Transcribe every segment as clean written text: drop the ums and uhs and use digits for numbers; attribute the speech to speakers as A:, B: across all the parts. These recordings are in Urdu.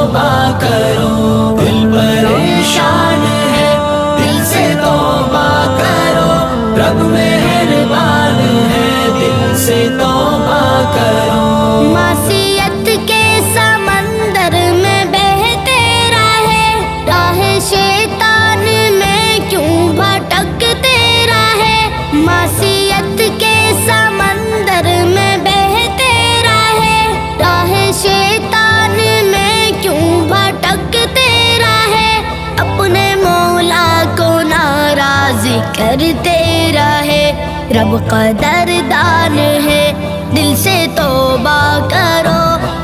A: توبہ کرو، دل پریشان ہے دل سے توبہ کرو، رب مہربان ہے دل سے توبہ کرو۔
B: معصیت کے سمندر میں بہتے رہے، راہ شیطان میں کیوں بھٹکتے رہے، معصیت کے سمندر میں بہتے رہے، راہ شیطان میں کیوں بھٹکتے رہے، اپنے مولا کو ناراض کرتے رہے، رب قدردان ہے دل سے توبہ کرو،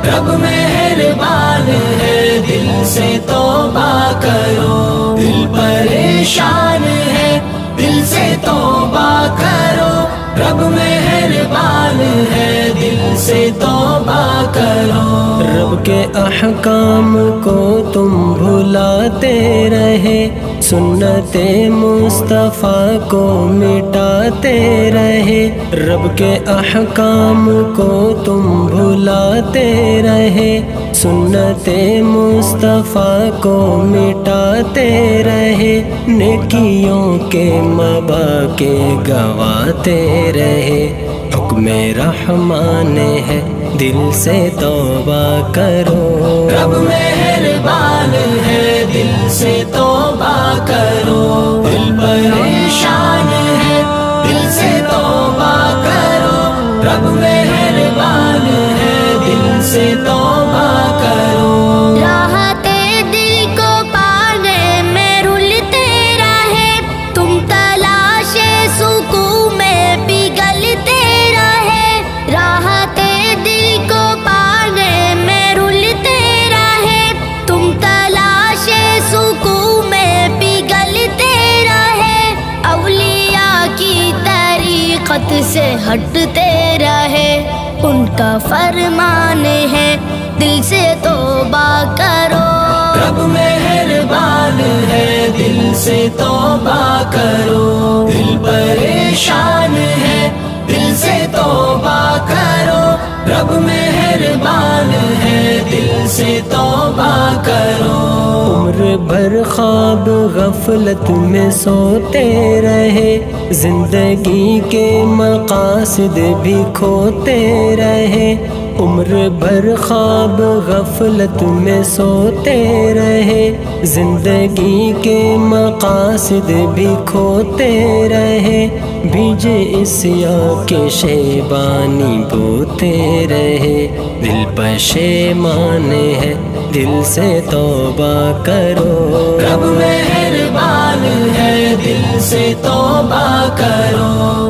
A: رب مہربان ہے دل سے توبہ کرو، دل پریشان ہے دل سے توبہ کرو، رب مہربان ہے دل سے توبہ کرو۔ رب کے احکام کو تم بھلاتے رہے، سنت مصطفیٰ کو مٹاتے رہے، رب کے احکام کو تم بھلاتے رہے، سنت مصطفیٰ کو مٹاتے رہے، نیکیوں کے مواقع گواتے رہے، حکم رحمان ہے دل سے توبہ کرو، رب مہربان ہے دل سے توبہ کرو، دل پریشان ہے دل سے توبہ کرو، رب مہربان ہے دل سے توبہ کرو۔
B: راحت دل کو پانے میں رلتے رہے، تم تلاش سکون میں پگھلتے رہے، راحت دل کو پانے میں رلتے رہے، تم تلاش سکون میں پگھلتے رہے، اولیاء کی طریقت سے ہٹتے رہے، ان کا فرمان ہے دل سے توبہ کرو،
A: رب مہربان ہے دل سے توبہ کرو، دل پریشان ہے دل سے توبہ کرو، رب مہربان ہے دل سے توبہ کرو۔ عمر بھر خواب غفلت میں سوتے رہے، زندگی کے مقاصد بھی کھوتے رہے، عمر بھر خواب غفلت میں سوتے رہے، زندگی کے مقاصد بھی کھوتے رہے، بیج عصیاں کے شیبانی بوتے رہے، دل پشیمان ہے دل سے توبہ کرو، رب مہربان ہے دل سے توبہ کرو۔